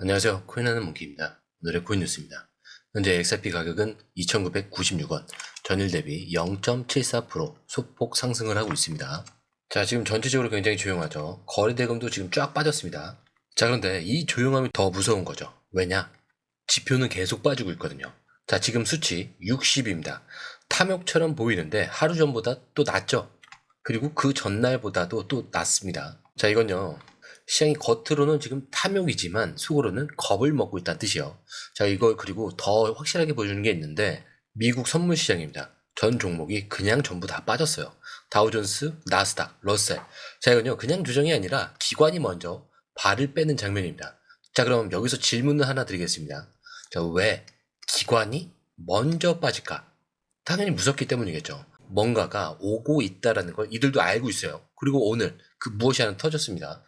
안녕하세요. 코인하는 몽키입니다. 오늘의 코인 뉴스입니다. 현재 XRP 가격은 2,996원, 전일 대비 0.74% 소폭 상승을 하고 있습니다. 자, 지금 전체적으로 굉장히 조용하죠. 거래대금도 지금 쫙 빠졌습니다. 자, 그런데 이 조용함이 더 무서운 거죠. 왜냐? 지표는 계속 빠지고 있거든요. 자, 지금 수치 60입니다. 탐욕처럼 보이는데 하루 전보다 또 낮죠. 그리고 그 전날보다도 또 낮습니다. 자, 이건요. 시장이 겉으로는 지금 탐욕이지만 속으로는 겁을 먹고 있다는 뜻이요. 자, 이걸 그리고 더 확실하게 보여주는 게 있는데 미국 선물 시장입니다. 전 종목이 그냥 전부 다 빠졌어요. 다우존스, 나스닥, 러셀. 자, 이건요. 그냥 조정이 아니라 기관이 먼저 발을 빼는 장면입니다. 자, 그럼 여기서 질문을 하나 드리겠습니다. 자, 왜 기관이 먼저 빠질까? 당연히 무섭기 때문이겠죠. 뭔가가 오고 있다라는 걸 이들도 알고 있어요. 그리고 오늘 그 무엇이 하나 터졌습니다.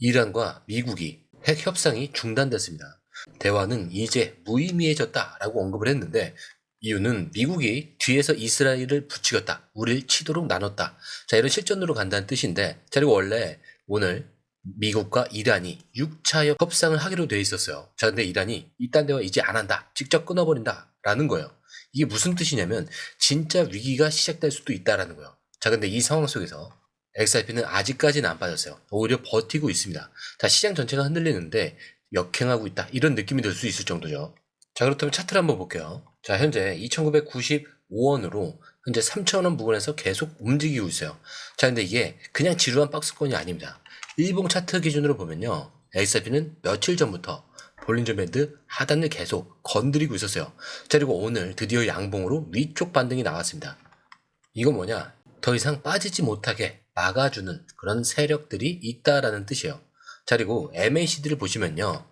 이란과 미국이 핵 협상이 중단됐습니다. 대화는 이제 무의미해졌다라고 언급을 했는데 이유는 미국이 뒤에서 이스라엘을 부추겼다. 우리를 치도록 나눴다. 자, 이런 실전으로 간다는 뜻인데, 자, 그리고 원래 오늘 미국과 이란이 6차 협상을 하기로 돼 있었어요. 자, 근데 이란이 이딴 대화 이제 안 한다. 직접 끊어버린다. 라는 거예요. 이게 무슨 뜻이냐면 진짜 위기가 시작될 수도 있다라는 거예요. 자, 근데 이 상황 속에서 XRP는 아직까지는 안 빠졌어요. 오히려 버티고 있습니다. 자, 시장 전체가 흔들리는데 역행하고 있다. 이런 느낌이 들 수 있을 정도죠. 자, 그렇다면 차트를 한번 볼게요. 자, 현재 2,995원으로 현재 3,000원 부근에서 계속 움직이고 있어요. 자, 근데 이게 그냥 지루한 박스권이 아닙니다. 일봉 차트 기준으로 보면요. XRP는 며칠 전부터 볼린저 밴드 하단을 계속 건드리고 있었어요. 자, 그리고 오늘 드디어 양봉으로 위쪽 반등이 나왔습니다. 이건 뭐냐? 더 이상 빠지지 못하게 막아주는 그런 세력들이 있다라는 뜻이에요. 자, 그리고 MACD를 보시면요.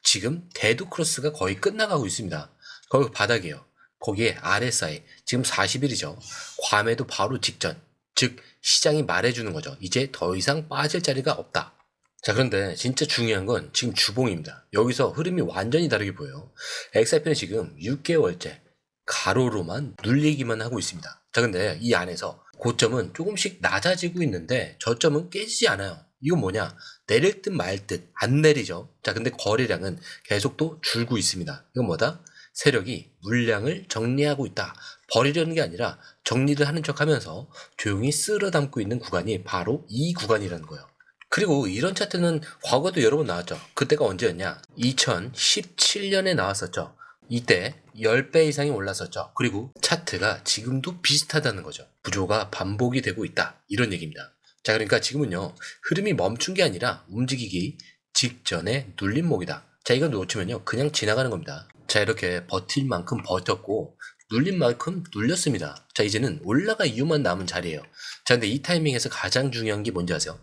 지금 데드 크로스가 거의 끝나가고 있습니다. 거기 바닥이에요. 거기에 RSI 지금 40일이죠. 과매도 바로 직전. 즉 시장이 말해주는 거죠. 이제 더 이상 빠질 자리가 없다. 자, 그런데 진짜 중요한 건 지금 주봉입니다. 여기서 흐름이 완전히 다르게 보여요. XRP는 지금 6개월째 가로로만 눌리기만 하고 있습니다. 자, 근데 이 안에서 고점은 조금씩 낮아지고 있는데 저점은 깨지지 않아요. 이건 뭐냐? 내릴 듯 말 듯 안 내리죠. 자, 근데 거래량은 계속 또 줄고 있습니다. 이건 뭐다? 세력이 물량을 정리하고 있다. 버리려는 게 아니라 정리를 하는 척 하면서 조용히 쓸어 담고 있는 구간이 바로 이 구간이라는 거예요. 그리고 이런 차트는 과거도 여러 번 나왔죠. 그때가 언제였냐? 2017년에 나왔었죠. 이때 10배 이상이 올랐었죠. 그리고 차트가 지금도 비슷하다는 거죠. 구조가 반복이 되고 있다. 이런 얘기입니다. 자, 그러니까 지금은요. 흐름이 멈춘 게 아니라 움직이기 직전에 눌림목이다. 자, 이건 놓치면요. 그냥 지나가는 겁니다. 자, 이렇게 버틸 만큼 버텼고 눌린 만큼 눌렸습니다. 자, 이제는 올라갈 이유만 남은 자리예요. 자, 근데 이 타이밍에서 가장 중요한 게 뭔지 아세요?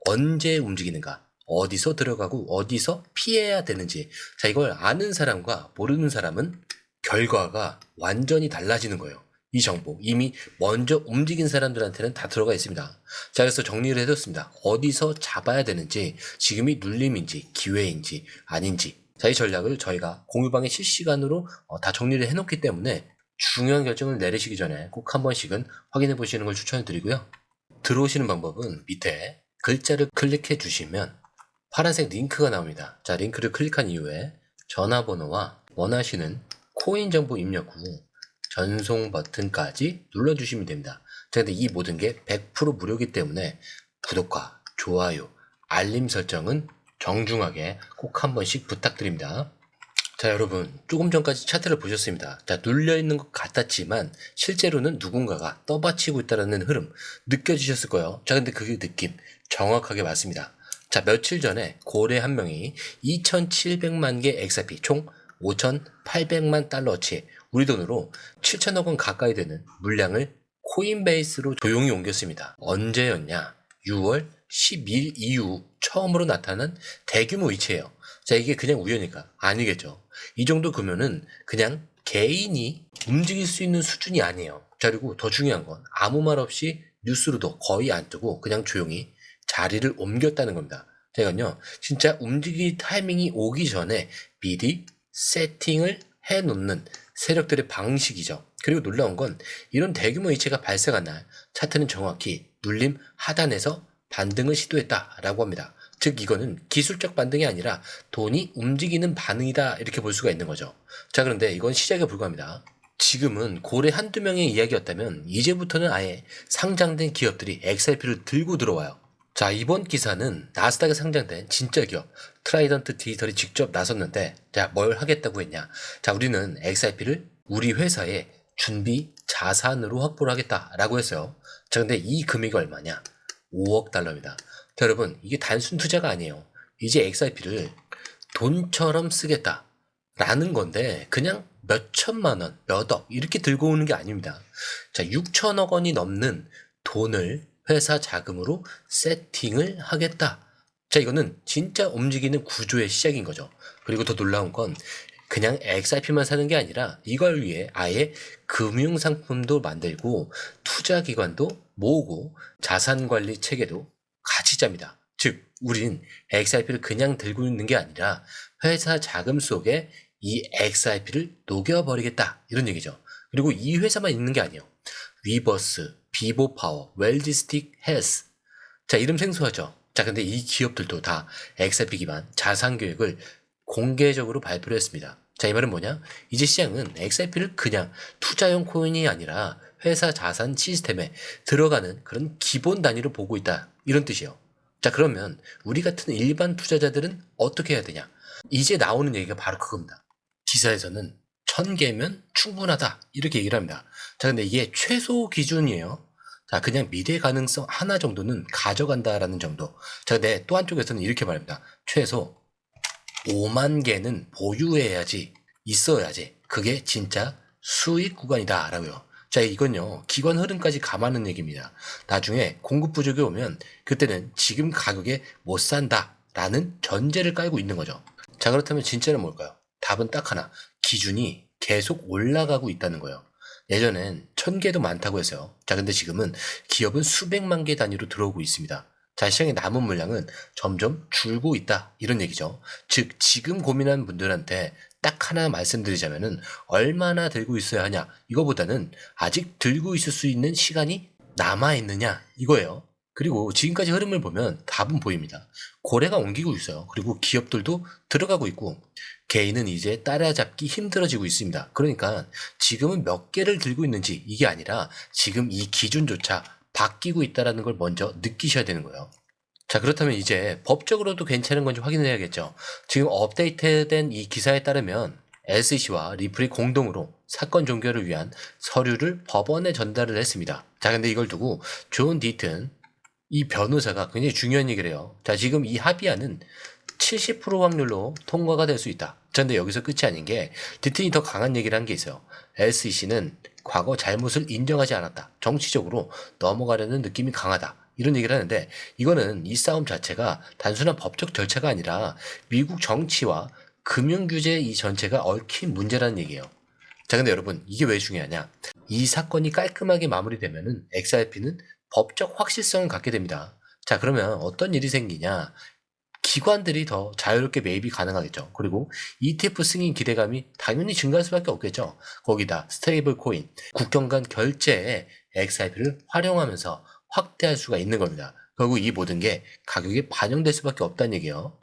언제 움직이는가? 어디서 들어가고 어디서 피해야 되는지. 자, 이걸 아는 사람과 모르는 사람은 결과가 완전히 달라지는 거예요. 이 정보 이미 먼저 움직인 사람들한테는 다 들어가 있습니다. 자, 그래서 정리를 해뒀습니다. 어디서 잡아야 되는지, 지금이 눌림인지 기회인지 아닌지. 자, 이 전략을 저희가 공유방에 실시간으로 다 정리를 해놓기 때문에 중요한 결정을 내리시기 전에 꼭 한 번씩은 확인해 보시는 걸 추천해 드리고요. 들어오시는 방법은 밑에 글자를 클릭해 주시면 파란색 링크가 나옵니다. 자, 링크를 클릭한 이후에 전화번호와 원하시는 코인 정보 입력 후 전송 버튼까지 눌러주시면 됩니다. 자, 근데 이 모든 게 100% 무료이기 때문에 구독과 좋아요, 알림 설정은 정중하게 꼭 한 번씩 부탁드립니다. 자, 여러분 조금 전까지 차트를 보셨습니다. 자, 눌려있는 것 같았지만 실제로는 누군가가 떠받치고 있다는 흐름 느껴지셨을 거예요. 자, 근데 그 느낌 정확하게 맞습니다. 자, 며칠 전에 고래 한 명이 2,700만 개 XRP 총 5,800만 달러어치 우리 돈으로 7천억 원 가까이 되는 물량을 코인베이스로 조용히 옮겼습니다. 언제였냐? 6월 10일 이후 처음으로 나타난 대규모 이체예요. 자, 이게 그냥 우연일까? 아니겠죠. 이 정도 금요는 그냥 개인이 움직일 수 있는 수준이 아니에요. 자, 그리고 더 중요한 건 아무 말 없이 뉴스로도 거의 안 뜨고 그냥 조용히 자리를 옮겼다는 겁니다. 자, 이건요, 진짜 움직일 타이밍이 오기 전에 미리 세팅을 해놓는 세력들의 방식이죠. 그리고 놀라운 건 이런 대규모 이체가 발생한 날 차트는 정확히 눌림 하단에서 반등을 시도했다라고 합니다. 즉 이거는 기술적 반등이 아니라 돈이 움직이는 반응이다 이렇게 볼 수가 있는 거죠. 자, 그런데 이건 시작에 불과합니다. 지금은 고래 한두 명의 이야기였다면 이제부터는 아예 상장된 기업들이 XRP를 들고 들어와요. 자, 이번 기사는 나스닥에 상장된 진짜 기업 트라이던트 디지털이 직접 나섰는데, 자, 뭘 하겠다고 했냐. 자, 우리는 XRP를 우리 회사의 준비 자산으로 확보를 하겠다라고 했어요. 자, 근데 이 금액이 얼마냐? 5억 달러입니다. 자, 여러분, 이게 단순 투자가 아니에요. 이제 XRP를 돈처럼 쓰겠다라는 건데 그냥 몇 천만 원, 몇 억 이렇게 들고 오는 게 아닙니다. 자, 6천억 원이 넘는 돈을 회사 자금으로 세팅을 하겠다. 자, 이거는 진짜 움직이는 구조의 시작인 거죠. 그리고 더 놀라운 건 그냥 XRP만 사는 게 아니라 이걸 위해 아예 금융상품도 만들고 투자기관도 모으고 자산관리 체계도 같이 짭니다. 즉, 우린 XRP를 그냥 들고 있는 게 아니라 회사 자금 속에 이 XRP를 녹여버리겠다 이런 얘기죠. 그리고 이 회사만 있는 게 아니에요. 위버스, 비보파워, 웰지스틱, 헬스. 자, 이름 생소하죠? 자, 근데 이 기업들도 다 XRP 기반 자산 계획을 공개적으로 발표를 했습니다. 자, 이 말은 뭐냐? 이제 시장은 XRP를 그냥 투자용 코인이 아니라 회사 자산 시스템에 들어가는 그런 기본 단위로 보고 있다. 이런 뜻이에요. 자, 그러면 우리 같은 일반 투자자들은 어떻게 해야 되냐? 이제 나오는 얘기가 바로 그겁니다. 기사에서는 1000개면 충분하다 이렇게 얘기를 합니다. 자, 근데 이게 최소 기준이에요. 자, 그냥 미래 가능성 하나 정도는 가져간다라는 정도. 자, 근데 또 한쪽에서는 이렇게 말합니다. 최소 5만 개는 보유해야지, 있어야지. 그게 진짜 수익 구간이다 라고요. 자, 이건요, 기관 흐름까지 감안하는 얘기입니다. 나중에 공급 부족이 오면 그때는 지금 가격에 못 산다 라는 전제를 깔고 있는 거죠. 자, 그렇다면 진짜는 뭘까요? 답은 딱 하나. 기준이 계속 올라가고 있다는 거예요. 예전엔 1000개도 많다고 했어요. 자, 근데 지금은 기업은 수백만 개 단위로 들어오고 있습니다. 자, 시장에 남은 물량은 점점 줄고 있다 이런 얘기죠. 즉, 지금 고민하는 분들한테 딱 하나 말씀드리자면은 얼마나 들고 있어야 하냐 이거보다는 아직 들고 있을 수 있는 시간이 남아있느냐 이거예요. 그리고 지금까지 흐름을 보면 답은 보입니다. 고래가 옮기고 있어요. 그리고 기업들도 들어가고 있고 개인은 이제 따라잡기 힘들어지고 있습니다. 그러니까 지금은 몇 개를 들고 있는지 이게 아니라 지금 이 기준조차 바뀌고 있다는 걸 먼저 느끼셔야 되는 거예요. 자, 그렇다면 이제 법적으로도 괜찮은 건지 확인을 해야겠죠. 지금 업데이트된 이 기사에 따르면 SEC와 리플이 공동으로 사건 종결을 위한 서류를 법원에 전달을 했습니다. 자, 근데 이걸 두고 존 디튼 이 변호사가 굉장히 중요한 얘기를 해요. 자, 지금 이 합의안은 70% 확률로 통과가 될 수 있다. 그런데 여기서 끝이 아닌 게 디튼이 더 강한 얘기를 한 게 있어요. SEC는 과거 잘못을 인정하지 않았다. 정치적으로 넘어가려는 느낌이 강하다. 이런 얘기를 하는데 이거는 이 싸움 자체가 단순한 법적 절차가 아니라 미국 정치와 금융규제 이 전체가 얽힌 문제라는 얘기예요. 자, 근데 여러분 이게 왜 중요하냐? 이 사건이 깔끔하게 마무리되면은 XRP는 법적 확실성을 갖게 됩니다. 자, 그러면 어떤 일이 생기냐? 기관들이 더 자유롭게 매입이 가능하겠죠. 그리고 ETF 승인 기대감이 당연히 증가할 수밖에 없겠죠. 거기다 스테이블 코인, 국경 간 결제에 XRP를 활용하면서 확대할 수가 있는 겁니다. 결국 이 모든 게 가격에 반영될 수밖에 없다는 얘기예요.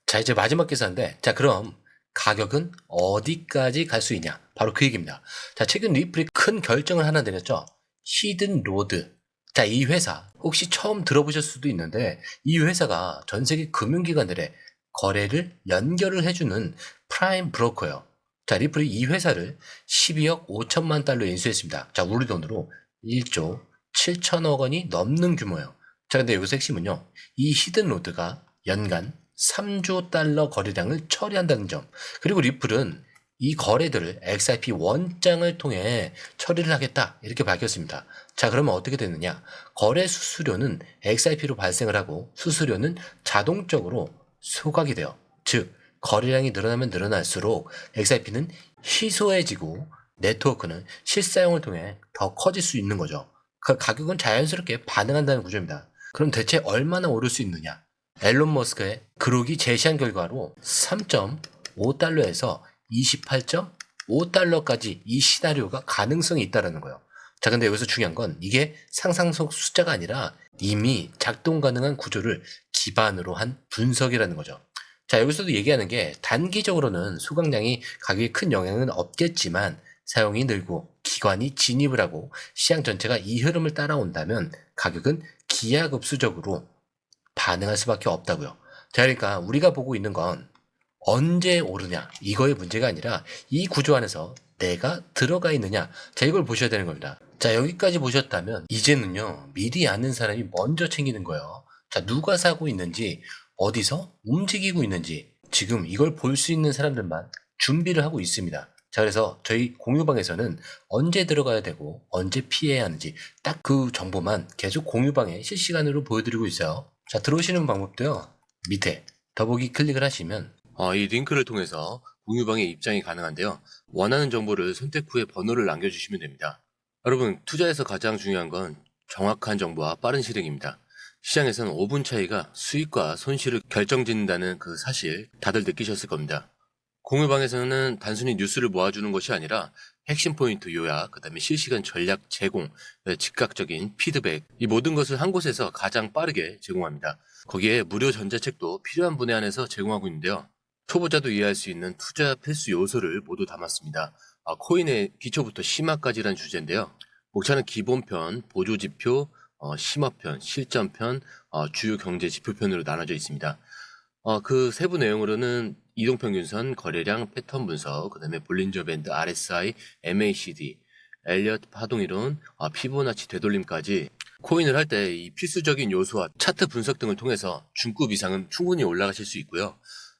자, 이제 마지막 기사인데, 자, 그럼 가격은 어디까지 갈 수 있냐? 바로 그 얘기입니다. 자, 최근 리플이 큰 결정을 하나 내렸죠. 히든 로드. 자, 이 회사 혹시 처음 들어보셨을 수도 있는데 이 회사가 전 세계 금융기관들의 거래를 연결을 해주는 프라임 브로커예요. 자, 리플이 이 회사를 12억 5천만 달러 인수했습니다. 자, 우리 돈으로 1조 7천억 원이 넘는 규모예요. 자, 근데 여기서 핵심은요. 이 히든로드가 연간 3조 달러 거래량을 처리한다는 점. 그리고 리플은 이 거래들을 XRP 원장을 통해 처리를 하겠다 이렇게 밝혔습니다. 자, 그러면 어떻게 되느냐? 거래 수수료는 XRP로 발생을 하고 수수료는 자동적으로 소각이 돼요. 즉, 거래량이 늘어나면 늘어날수록 XRP는 희소해지고 네트워크는 실사용을 통해 더 커질 수 있는 거죠. 그 가격은 자연스럽게 반응한다는 구조입니다. 그럼 대체 얼마나 오를 수 있느냐? 앨런 머스크의 그룹이 제시한 결과로 3.5달러에서 28.5달러까지 이 시나리오가 가능성이 있다는 거예요. 자, 근데 여기서 중요한 건 이게 상상 속 숫자가 아니라 이미 작동 가능한 구조를 기반으로 한 분석이라는 거죠. 자, 여기서도 얘기하는 게 단기적으로는 수강량이 가격에 큰 영향은 없겠지만 사용이 늘고 기관이 진입을 하고 시장 전체가 이 흐름을 따라온다면 가격은 기하급수적으로 반응할 수밖에 없다고요. 자, 그러니까 우리가 보고 있는 건 언제 오르냐 이거의 문제가 아니라 이 구조 안에서 내가 들어가 있느냐, 자, 이걸 보셔야 되는 겁니다. 자, 여기까지 보셨다면 이제는요, 미리 아는 사람이 먼저 챙기는 거예요. 자, 누가 사고 있는지, 어디서 움직이고 있는지 지금 이걸 볼 수 있는 사람들만 준비를 하고 있습니다. 자, 그래서 저희 공유방에서는 언제 들어가야 되고 언제 피해야 하는지 딱 그 정보만 계속 공유방에 실시간으로 보여드리고 있어요. 자, 들어오시는 방법도요, 밑에 더보기 클릭을 하시면 이 링크를 통해서 공유방에 입장이 가능한데요. 원하는 정보를 선택 후에 번호를 남겨주시면 됩니다. 여러분, 투자에서 가장 중요한 건 정확한 정보와 빠른 실행입니다. 시장에서는 5분 차이가 수익과 손실을 결정짓는다는 그 사실 다들 느끼셨을 겁니다. 공유방에서는 단순히 뉴스를 모아주는 것이 아니라 핵심 포인트 요약, 그 다음에 실시간 전략 제공, 즉각적인 피드백, 이 모든 것을 한 곳에서 가장 빠르게 제공합니다. 거기에 무료 전자책도 필요한 분야 안에서 제공하고 있는데요. 초보자도 이해할 수 있는 투자 필수 요소를 모두 담았습니다. 코인의 기초부터 심화까지란 주제인데요. 목차는 기본편, 보조지표, 심화편, 실전편, 주요 경제 지표편으로 나눠져 있습니다. 그 세부 내용으로는 이동평균선, 거래량, 패턴 분석, 그 다음에 볼린저 밴드, RSI, MACD, 엘리엇 파동이론, 피보나치 되돌림까지 코인을 할 때 이 필수적인 요소와 차트 분석 등을 통해서 중급 이상은 충분히 올라가실 수 있고요.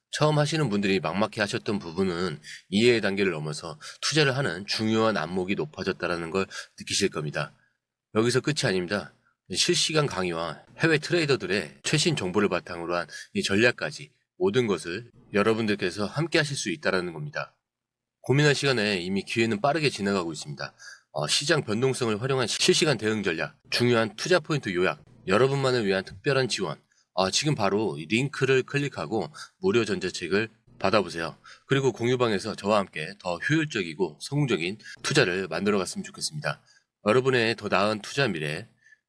처음 하시는 분들이 막막해 하셨던 부분은 이해의 단계를 넘어서 투자를 하는 중요한 안목이 높아졌다는 걸 느끼실 겁니다. 여기서 끝이 아닙니다. 실시간 강의와 해외 트레이더들의 최신 정보를 바탕으로 한 이 전략까지 모든 것을 여러분들께서 함께 하실 수 있다는 겁니다. 고민할 시간에 이미 기회는 빠르게 지나가고 있습니다. 시장 변동성을 활용한 실시간 대응 전략, 중요한 투자 포인트 요약, 여러분만을 위한 특별한 지원, 지금 바로 이 링크를 클릭하고 무료 전자책을 받아보세요. 그리고 공유방에서 저와 함께 더 효율적이고 성공적인 투자를 만들어 갔으면 좋겠습니다. 여러분의 더 나은 투자 미래,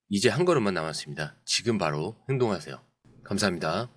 이제 한 걸음만 남았습니다. 지금 바로 행동하세요. 감사합니다.